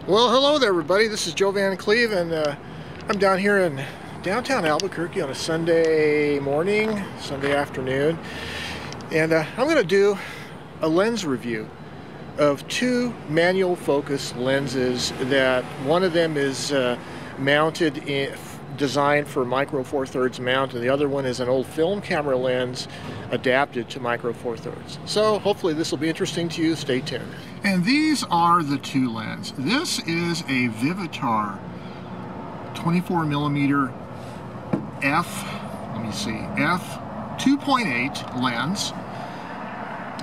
Well, hello there, everybody. This is Joe Van Cleve, and I'm down here in downtown Albuquerque on a Sunday morning, Sunday afternoon, and I'm going to do a lens review of two manual focus lenses. That one of them is designed for micro four thirds mount, and the other one is an old film camera lens adapted to micro four thirds. So hopefully this will be interesting to you. Stay tuned. And these are the two lenses. This is a Vivitar 24mm f 2.8 lens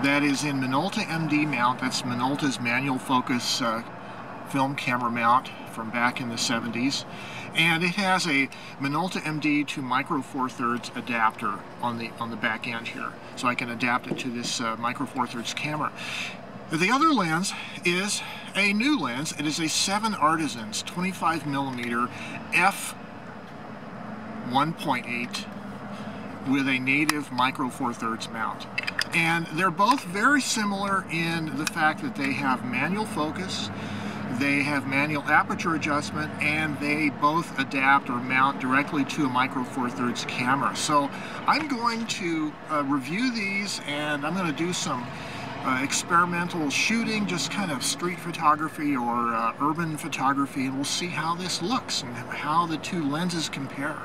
that is in Minolta MD mount. That's Minolta's manual focus film camera mount from back in the 70s, and it has a Minolta MD to micro four thirds adapter on the back end here, so I can adapt it to this micro four thirds camera. The other lens is a new lens. It is a 7 Artisans 25mm f 1.8 with a native micro four thirds mount. And they're both very similar in the fact that they have manual focus, they have manual aperture adjustment, and they both adapt or mount directly to a micro four thirds camera. So I'm going to review these, and I'm going to do some experimental shooting, just kind of street photography or urban photography, and we'll see how this looks and how the two lenses compare.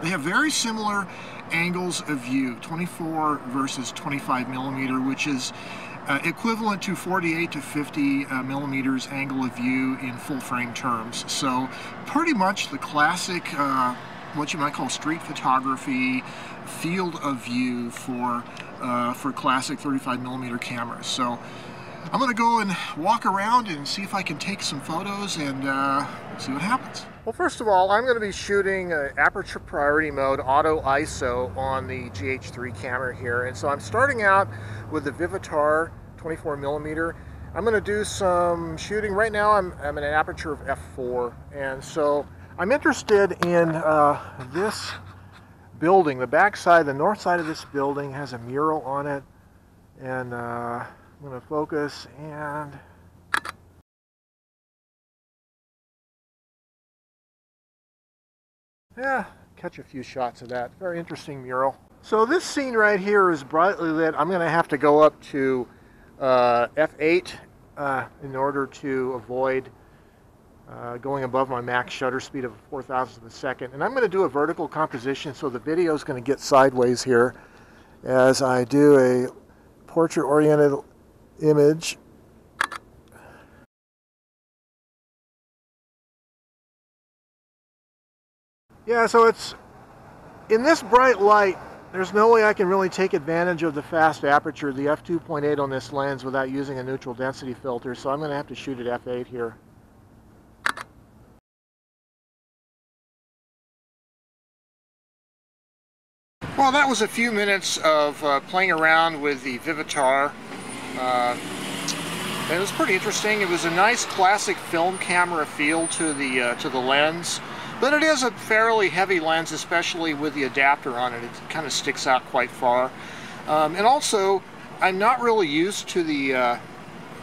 They have very similar angles of view, 24 versus 25mm, which is equivalent to 48 to 50 millimeters angle of view in full frame terms. So pretty much the classic, what you might call street photography field of view for classic 35mm cameras. So I'm going to go and walk around and see if I can take some photos and see what happens. Well, first of all, I'm going to be shooting aperture priority mode auto ISO on the GH3 camera here, and so I'm starting out with the Vivitar 24mm. I'm going to do some shooting. Right now I'm in an aperture of f4, and so I'm interested in this building. The back side, the north side of this building has a mural on it, and I'm going to focus and catch a few shots of that. Very interesting mural. So this scene right here is brightly lit. I'm going to have to go up to f8 in order to avoid going above my max shutter speed of 4,000th of a second. And I'm going to do a vertical composition, so the video is going to get sideways here as I do a portrait-oriented image. Yeah, so it's in this bright light, there's no way I can really take advantage of the fast aperture, the f2.8 on this lens, without using a neutral density filter, so I'm going to have to shoot at f8 here. Well, that was a few minutes of playing around with the Vivitar. And it was pretty interesting. It was a nice classic film camera feel to the lens, but it is a fairly heavy lens, especially with the adapter on it. It kind of sticks out quite far. And also, I'm not really used to the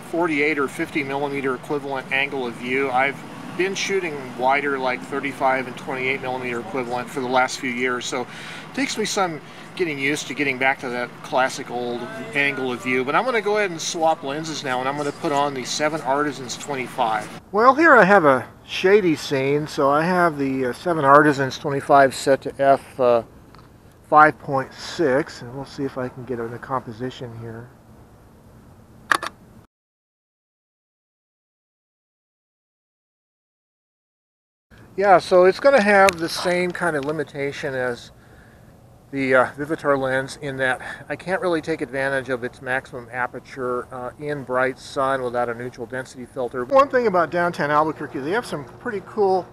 48 or 50 millimeter equivalent angle of view. I've been shooting wider, like 35 and 28 millimeter equivalent, for the last few years, so it takes me some getting used to getting back to that classic old angle of view. But I'm going to go ahead and swap lenses now, and I'm going to put on the 7 Artisans 25. Well, here I have a shady scene, so I have the 7 Artisans 25 set to f 5.6, and we'll see if I can get in a composition here. Yeah, so it's going to have the same kind of limitation as the Vivitar lens, in that I can't really take advantage of its maximum aperture in bright sun without a neutral density filter. One thing about downtown Albuquerque, they have some pretty cool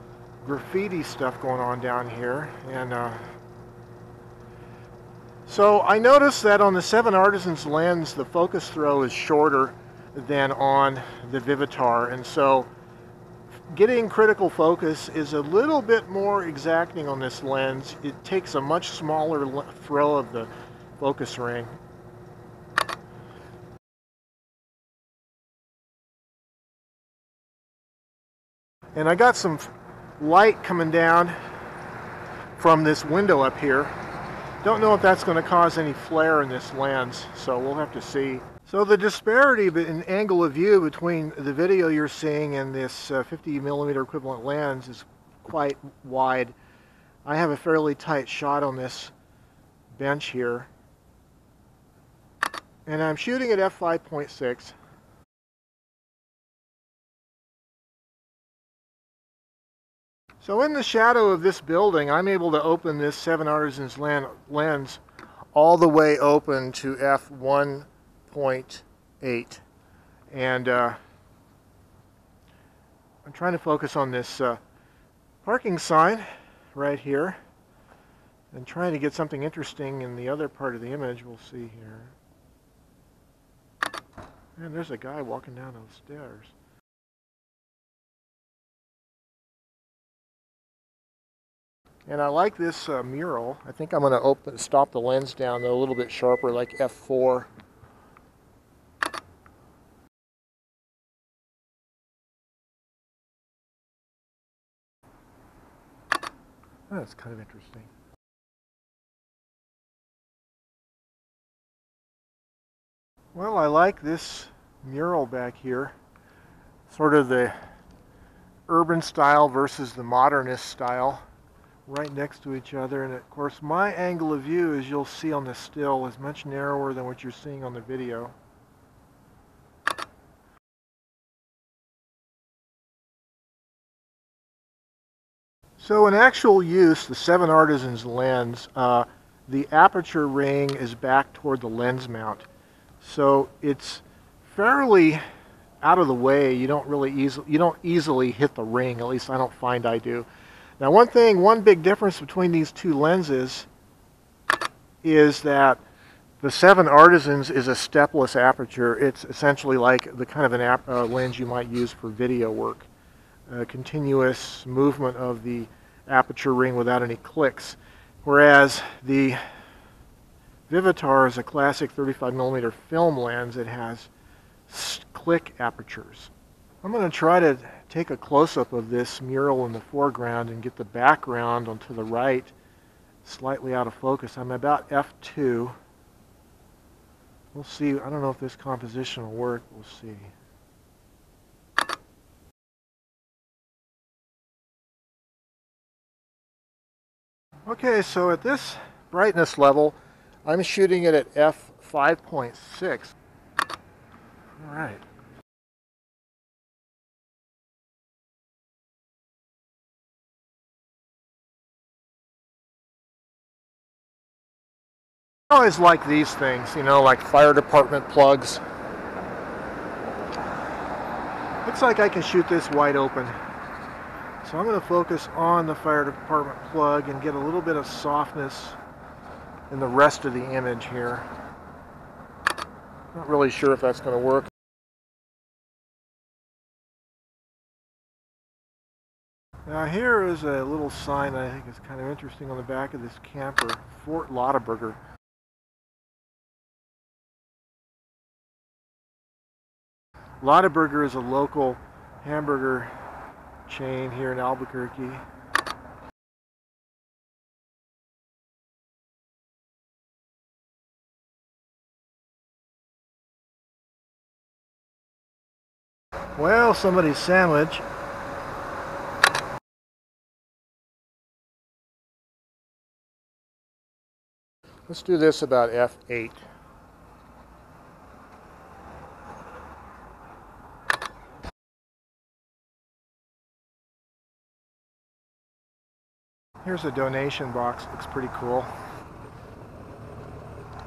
graffiti stuff going on down here, and so I noticed that on the 7 Artisans lens, the focus throw is shorter than on the Vivitar, and so getting critical focus is a little bit more exacting on this lens. It takes a much smaller throw of the focus ring. And I got some light coming down from this window up here. Don't know if that's going to cause any flare in this lens, so we'll have to see. So the disparity in angle of view between the video you're seeing and this 50mm equivalent lens is quite wide. I have a fairly tight shot on this bench here, and I'm shooting at f5.6. So in the shadow of this building, I'm able to open this 7 Artisans lens all the way open to f1.8. And I'm trying to focus on this parking sign right here and trying to get something interesting in the other part of the image. We'll see here. And there's a guy walking down those stairs. And I like this mural. I think I'm going to stop the lens down though, a little bit sharper, like f4. That's kind of interesting. Well, I like this mural back here. Sort of the urban style versus the modernist style, right next to each other. And of course my angle of view, as you'll see on the still, is much narrower than what you're seeing on the video. So in actual use, the 7 Artisans lens, the aperture ring is back toward the lens mount. So it's fairly out of the way. You don't easily hit the ring, at least I don't find I do. Now one big difference between these two lenses is that the 7 Artisans is a stepless aperture. It's essentially like the kind of an lens you might use for video work. Continuous movement of the aperture ring without any clicks. Whereas the Vivitar is a classic 35mm film lens. It has click apertures. I'm going to try to take a close-up of this mural in the foreground and get the background onto the right slightly out of focus. I'm about f2. We'll see. I don't know if this composition will work. We'll see. Okay, so at this brightness level, I'm shooting it at f5.6. All right. I always like these things, you know, like fire department plugs. Looks like I can shoot this wide open. So I'm going to focus on the fire department plug and get a little bit of softness in the rest of the image here. Not really sure if that's going to work. Now here is a little sign that I think is kind of interesting on the back of this camper, Fort Lauterbruger. Lauterbruger is a local hamburger chain here in Albuquerque. Well, somebody's sandwich. Let's do this about f8. Here's a donation box. Looks pretty cool.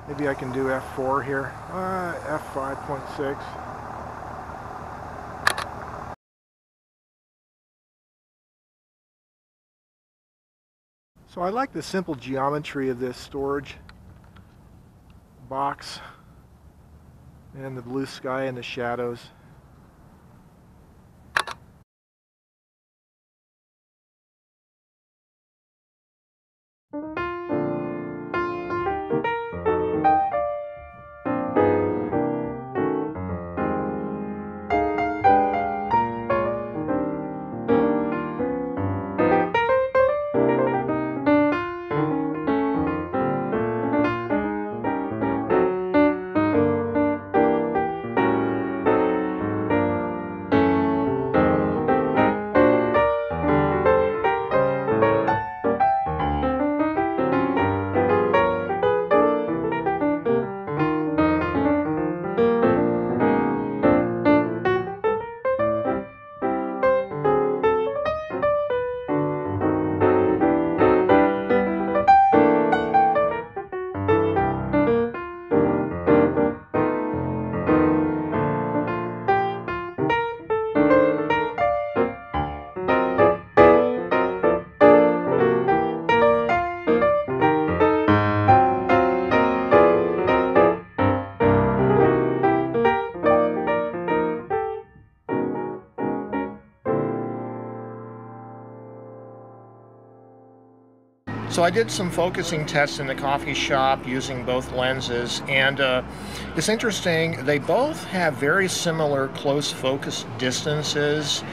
Maybe I can do f4 here. f5.6. So I like the simple geometry of this storage box and the blue sky and the shadows. So I did some focusing tests in the coffee shop using both lenses, and it's interesting, they both have very similar close focus distances,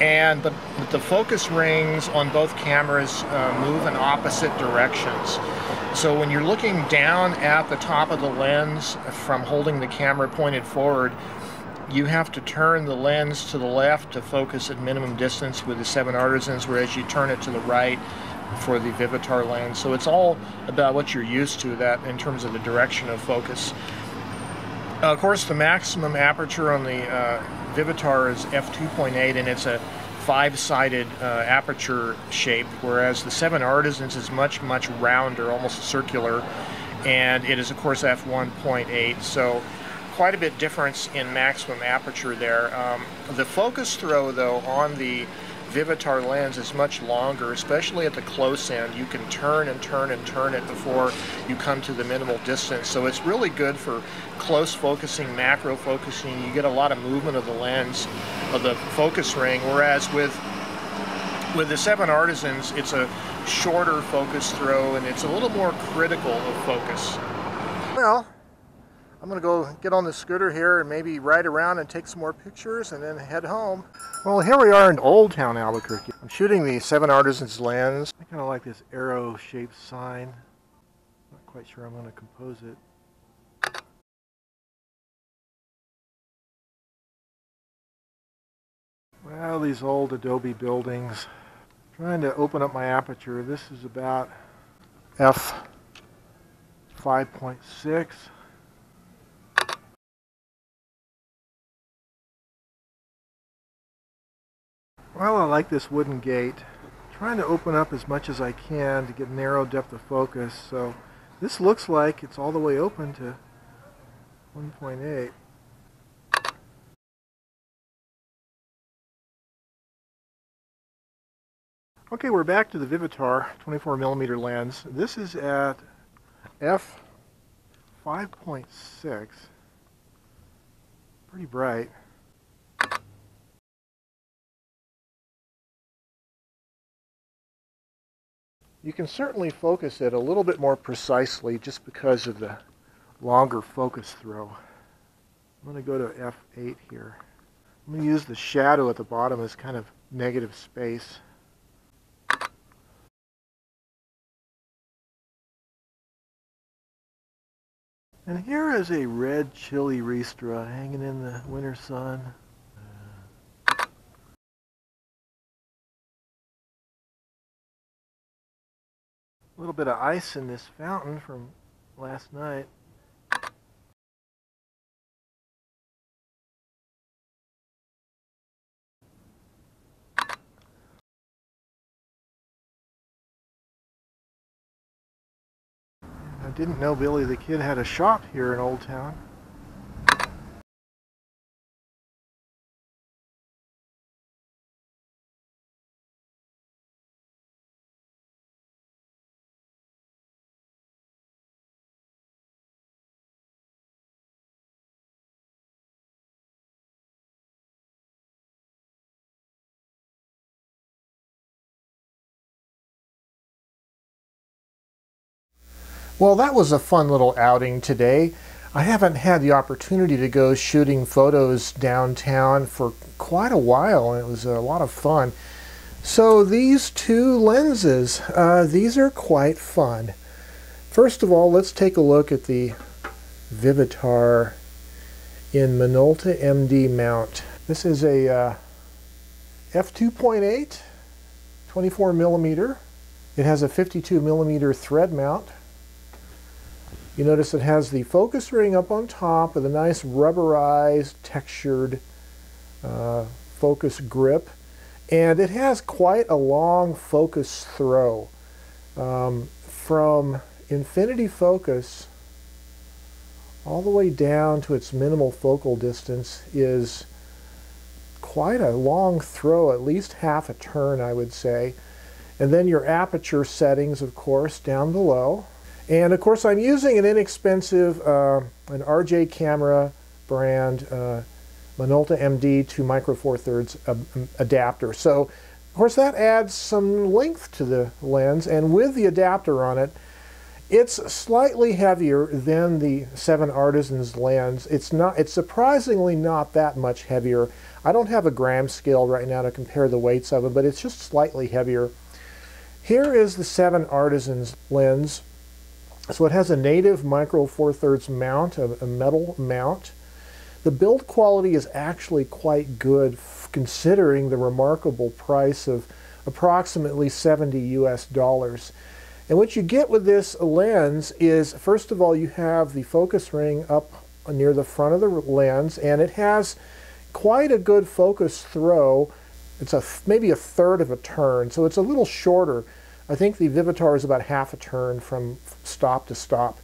and the focus rings on both cameras move in opposite directions. So when you're looking down at the top of the lens from holding the camera pointed forward, you have to turn the lens to the left to focus at minimum distance with the 7 Artisans, whereas you turn it to the right for the Vivitar lens. So it's all about what you're used to that in terms of the direction of focus. Of course, the maximum aperture on the Vivitar is f2.8, and it's a 5-sided aperture shape, whereas the 7 Artisans is much rounder, almost circular, and it is of course f1.8. So quite a bit difference in maximum aperture there. The focus throw though on the Vivitar lens is much longer, especially at the close end. You can turn and turn and turn it before you come to the minimal distance. So it's really good for close focusing, macro focusing. You get a lot of movement of the lens, of the focus ring, whereas with the 7 Artisans, it's a shorter focus throw and it's a little more critical of focus. Well, I'm going to go get on the scooter here and maybe ride around and take some more pictures and then head home. Well, here we are in Old Town Albuquerque. I'm shooting the 7 Artisans lens. I kind of like this arrow-shaped sign. Not quite sure I'm going to compose it. Well, these old adobe buildings. Trying to open up my aperture. This is about f5.6. Well, I like this wooden gate. I'm trying to open up as much as I can to get narrow depth of focus. So this looks like it's all the way open to 1.8. Okay, we're back to the Vivitar 24mm lens. This is at f5.6. Pretty bright. You can certainly focus it a little bit more precisely just because of the longer focus throw. I'm going to go to f8 here. I'm going to use the shadow at the bottom as kind of negative space. And here is a red chili ristra hanging in the winter sun. A little bit of ice in this fountain from last night. I didn't know Billy the Kid had a shop here in Old Town. Well, that was a fun little outing today. I haven't had the opportunity to go shooting photos downtown for quite a while, and it was a lot of fun. So these two lenses, these are quite fun. First of all, let's take a look at the Vivitar in Minolta MD mount. This is a f2.8, 24mm. It has a 52mm thread mount. You notice it has the focus ring up on top with a nice rubberized, textured focus grip. And it has quite a long focus throw. From infinity focus all the way down to its minimal focal distance is quite a long throw, at least half a turn, I would say. And then your aperture settings, of course, down below. And of course, I'm using an inexpensive, an RJ camera brand, Minolta MD to micro 4/3 adapter. So Of course, that adds some length to the lens, and with the adapter on it, it's slightly heavier than the 7 Artisans lens. It's surprisingly not that much heavier. I don't have a gram scale right now to compare the weights of them, but it's just slightly heavier. Here is the 7 Artisans lens. So it has a native micro 4/3 mount, a metal mount. The build quality is actually quite good considering the remarkable price of approximately $70 US. And what you get with this lens is, first of all, you have the focus ring up near the front of the lens, and it has quite a good focus throw. It's maybe a third of a turn, so it's a little shorter. I think the Vivitar is about half a turn from stop to stop.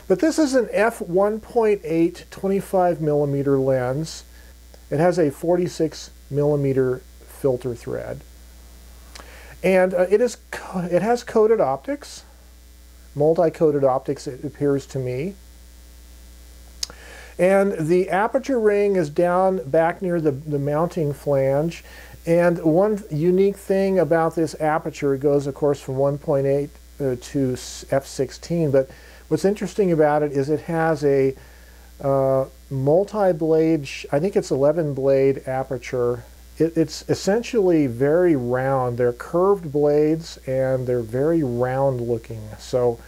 But this is an f1.8 25mm lens. It has a 46mm filter thread. And it has coated optics, multi-coated optics, it appears to me. And the aperture ring is down back near the mounting flange. And one unique thing about this aperture, it goes, of course, from 1.8 to f16. But what's interesting about it is it has a multi-blade, I think it's 11-blade aperture. It's essentially very round. They're curved blades and they're very round looking. So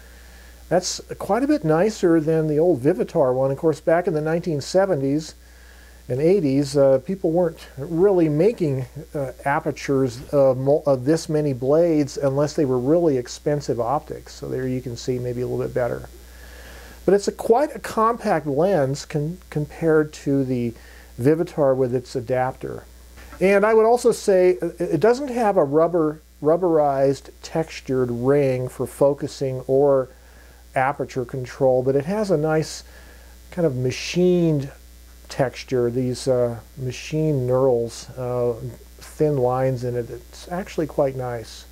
that's quite a bit nicer than the old Vivitar one. Of course, back in the 1970s and 80s, people weren't really making apertures of this many blades unless they were really expensive optics. So there you can see maybe a little bit better. But it's quite a compact lens compared to the Vivitar with its adapter. And I would also say it doesn't have a rubberized textured ring for focusing or aperture control, but it has a nice kind of machined texture, these machine knurls, thin lines in it. It's actually quite nice.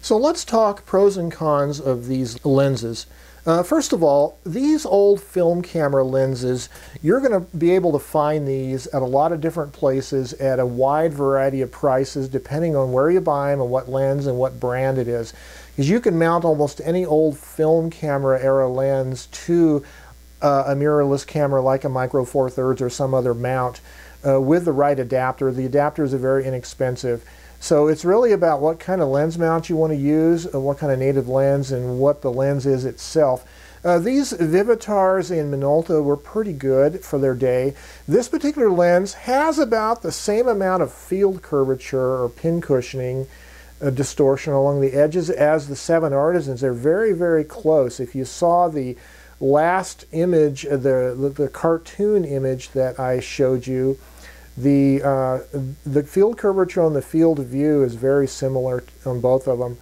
So let's talk pros and cons of these lenses. First of all, these old film camera lenses, you're going to be able to find these at a lot of different places at a wide variety of prices depending on where you buy them and what lens and what brand it is. Because you can mount almost any old film camera era lens to a mirrorless camera like a Micro Four Thirds or some other mount with the right adapter. The adapters are very inexpensive. So it's really about what kind of lens mount you want to use, what kind of native lens, and what the lens is itself. These Vivitars in Minolta were pretty good for their day. This particular lens has about the same amount of field curvature or pin cushioning distortion along the edges as the 7 Artisans. They're very, very close. If you saw the last image, the cartoon image that I showed you, the field curvature on the field of view is very similar on both of them.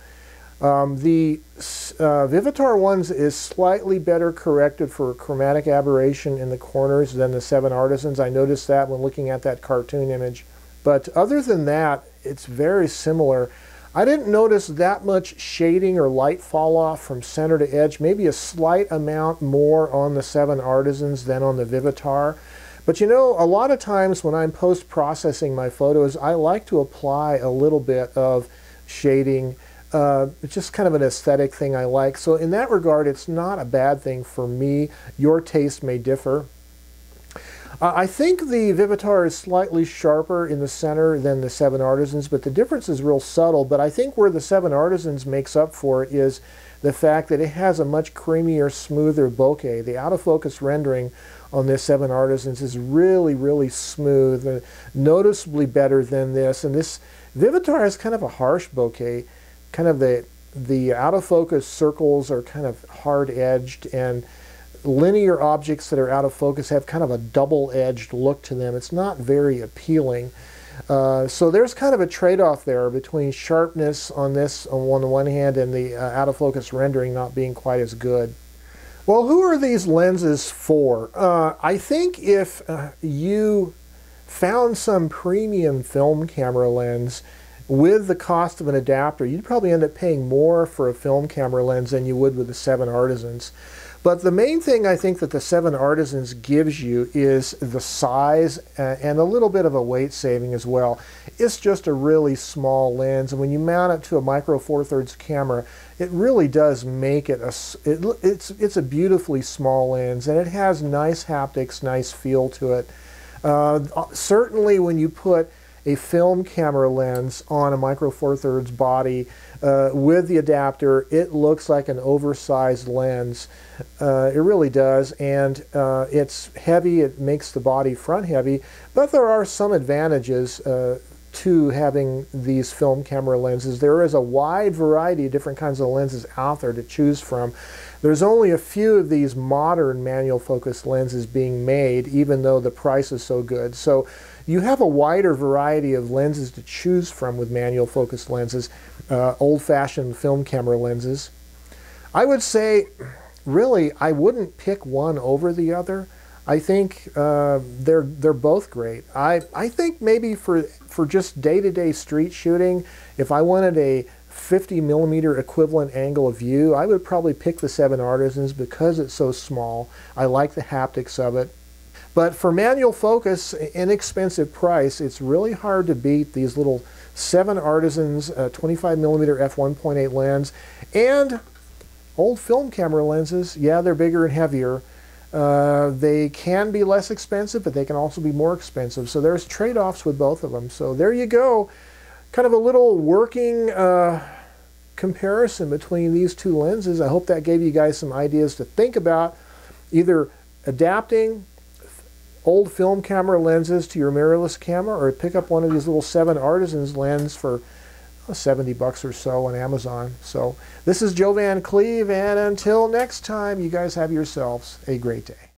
The Vivitar ones is slightly better corrected for chromatic aberration in the corners than the 7 Artisans. I noticed that when looking at that cartoon image. But other than that, it's very similar. I didn't notice that much shading or light fall off from center to edge, maybe a slight amount more on the 7 Artisans than on the Vivitar. But you know, a lot of times when I'm post-processing my photos, I like to apply a little bit of shading. It's just kind of an aesthetic thing I like. So in that regard, it's not a bad thing for me. Your taste may differ. I think the Vivitar is slightly sharper in the center than the 7 Artisans, but the difference is real subtle. But I think where the 7 Artisans makes up for it is the fact that it has a much creamier, smoother bokeh. The out-of-focus rendering on this 7 Artisans is really, really smooth, and noticeably better than this. And this Vivitar has kind of a harsh bokeh. Kind of the out-of-focus circles are kind of hard-edged, and linear objects that are out of focus have kind of a double-edged look to them. It's not very appealing. So there's kind of a trade-off there between sharpness on this on the one hand and the out-of-focus rendering not being quite as good. Well, who are these lenses for? I think if you found some premium film camera lens with the cost of an adapter, you'd probably end up paying more for a film camera lens than you would with the 7 Artisans. But the main thing I think that the 7 Artisans gives you is the size and a little bit of a weight saving as well. It's just a really small lens, and when you mount it to a micro four thirds camera, it really does make it it's a beautifully small lens, and it has nice haptics, nice feel to it. Certainly when you put a film camera lens on a micro four thirds body with the adapter, it looks like an oversized lens. It really does, and it's heavy. It makes the body front heavy, but there are some advantages to having these film camera lenses. There is a wide variety of different kinds of lenses out there to choose from. There's only a few of these modern manual focus lenses being made, even though the price is so good. So you have a wider variety of lenses to choose from with manual focus lenses, old-fashioned film camera lenses. I would say, really, I wouldn't pick one over the other. I think they're both great. I think maybe for just day-to-day street shooting, if I wanted a 50mm equivalent angle of view, I would probably pick the 7 Artisans because it's so small. I like the haptics of it. But for manual focus, inexpensive price, it's really hard to beat these little 7 Artisans 25mm f1.8 lens and old film camera lenses. Yeah, they're bigger and heavier. They can be less expensive, but they can also be more expensive. So there's trade-offs with both of them. So there you go. Kind of a little working comparison between these two lenses. I hope that gave you guys some ideas to think about, either adapting old film camera lenses to your mirrorless camera, or pick up one of these little 7 Artisans lens for $70 or so on Amazon. So this is Joe Van Cleve, and until next time, you guys have yourselves a great day.